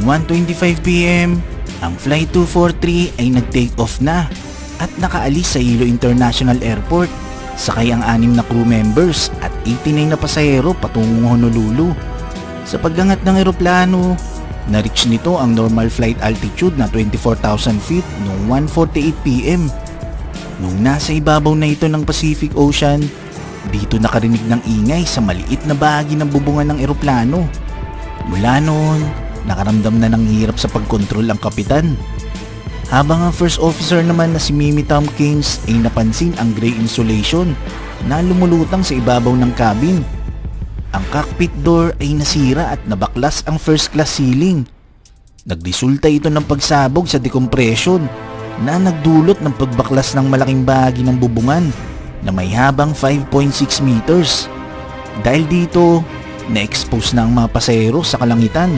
Noong 1:25 PM, ang Flight 243 ay nag-take off na at nakaalis sa Hilo International Airport. Sakay ang 6 na crew members at 89 na pasahero patungong Honolulu. Sa pag-angat ng eroplano, na-reach nito ang normal flight altitude na 24,000 feet noong 1:48 PM. Nung nasa ibabaw na ito ng Pacific Ocean, dito nakarinig ng ingay sa maliit na bahagi ng bubungan ng eroplano. Mula noon, nakaramdam na ng hirap sa pagkontrol ang kapitan. Habang ang first officer naman na si Mimi Tompkins ay napansin ang gray insulation na lumulutang sa ibabaw ng cabin. Ang cockpit door ay nasira at nabaklas ang first class ceiling. Nagresulta ito ng pagsabog sa decompression na nagdulot ng pagbaklas ng malaking bahagi ng bubungan na may habang 5.6 meters. Dahil dito, na-expose na ang mga pasahero sa kalangitan